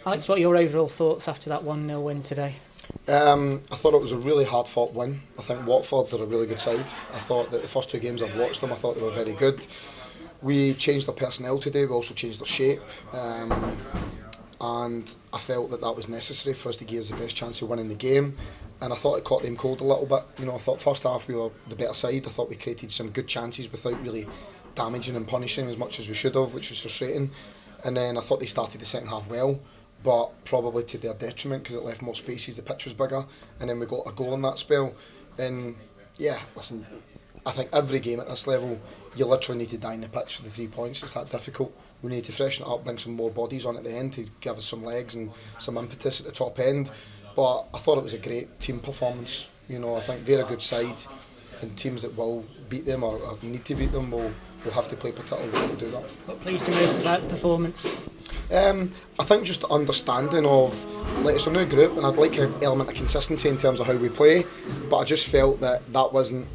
Alex, what are your overall thoughts after that 1-0 win today? I thought it was a really hard fought win. I think Watford are a really good side. I thought that the first two games I've watched them, I thought they were very good. We changed their personnel today, we also changed their shape. And I felt that that was necessary for us to give us the best chance of winning the game. And I thought it caught them cold a little bit. You know, I thought first half we were the better side. I thought we created some good chances without really damaging and punishing as much as we should have, which was frustrating. And then I thought they started the second half well, but probably to their detriment because it left more spaces, the pitch was bigger, and then we got a goal in that spell. And yeah, listen, I think every game at this level, you literally need to die in the pitch for the 3 points. It's that difficult. We need to freshen it up, bring some more bodies on at the end to give us some legs and some impetus at the top end. But I thought it was a great team performance. You know, I think they're a good side, and teams that will beat them or need to beat them will have to play particularly well to do that. What pleased you most about the performance? I think just the understanding of, like, it's a new group and I'd like an element of consistency in terms of how we play, but I just felt that wasn't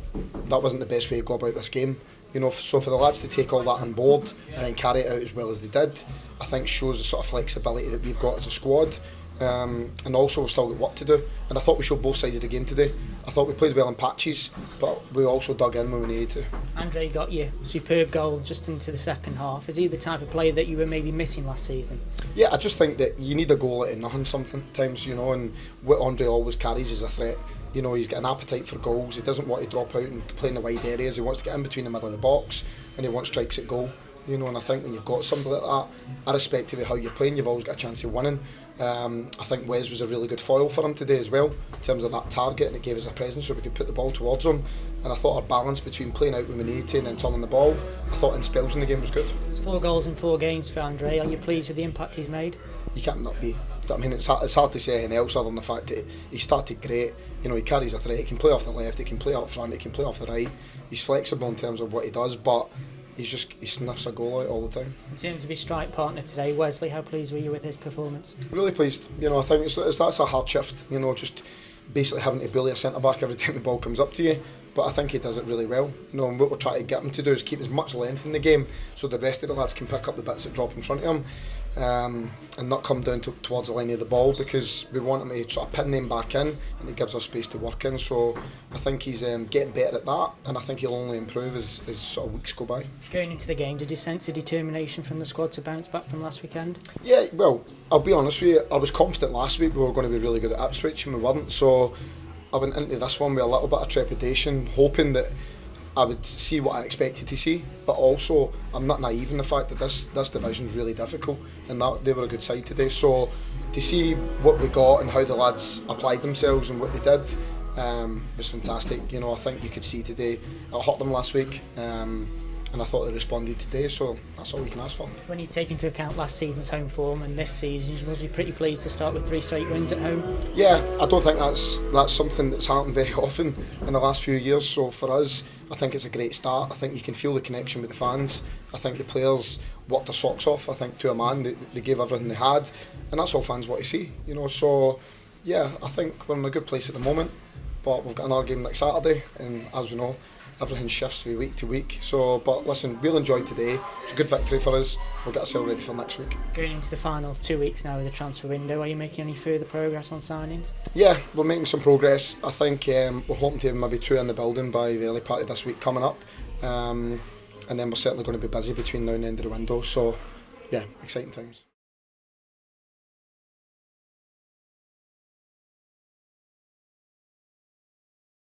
the best way to go about this game. You know, so for the lads to take all that on board and then carry it out as well as they did, I think shows the sort of flexibility that we've got as a squad. And also we've still got work to do, and I thought we showed both sides of the game today. I thought we played well in patches, but we also dug in when we needed to. Andre got you superb goal just into the second half. Is he the type of player that you were maybe missing last season? Yeah, I just think that you need a goal out of nothing sometimes, you know, and what Andre always carries is a threat. You know, he's got an appetite for goals. He doesn't want to drop out and play in the wide areas. He wants to get in between the middle of the box, and he wants strikes at goal. You know, and I think when you've got somebody like that, irrespective of how you're playing, you've always got a chance of winning. I think Wes was a really good foil for him today as well, in terms of that target, and it gave us a presence so we could put the ball towards him. And I thought our balance between playing out when we needed to and then turning the ball, I thought in spells in the game was good. It's 4 goals in 4 games for Andre. Are you pleased with the impact he's made? You can't not be. I mean, it's hard to say anything else other than the fact that he started great. You know, he carries a threat. He can play off the left, he can play up front, he can play off the right. He's flexible in terms of what he does, but he sniffs a goal out all the time. In terms of his strike partner today, Wesley, how pleased were you with his performance? Really pleased. You know, I think that's a hard shift. You know, just basically having to bully a centre back every time the ball comes up to you. But I think he does it really well. You know, and what we're trying to get him to do is keep as much length in the game so the rest of the lads can pick up the bits that drop in front of him, and not come down towards the line of the ball, because we want him to sort of pin them back in, and it gives us space to work in. So I think he's getting better at that, and I think he'll only improve as sort of weeks go by. Going into the game, did you sense a determination from the squad to bounce back from last weekend? Yeah, well, I'll be honest with you, I was confident last week we were going to be really good at Ipswich, and we weren't. So I went into this one with a little bit of trepidation, hoping that I would see what I expected to see, but also I'm not naive in the fact that this division is really difficult, and that they were a good side today. So to see what we got and how the lads applied themselves and what they did was fantastic. You know, I think you could see today it hurt them last week, and I thought they responded today, so that's all we can ask for. When you take into account last season's home form and this season, you must be pretty pleased to start with 3 straight wins at home. Yeah, I don't think that's something that's happened very often in the last few years, so for us I think it's a great start. I think you can feel the connection with the fans. I think the players worked their socks off. I think to a man they gave everything they had, and that's all fans want to see, you know. So yeah, I think we're in a good place at the moment, but we've got another game next Saturday, and as we know, everything shifts from week to week. So, but listen, we'll enjoy today. It's a good victory for us. We'll get ourselves ready for next week. Going into the final 2 weeks now with the transfer window, are you making any further progress on signings? Yeah, we're making some progress. I think we're hoping to have maybe 2 in the building by the early part of this week coming up. And then we're certainly going to be busy between now and the end of the window. So, yeah, exciting times.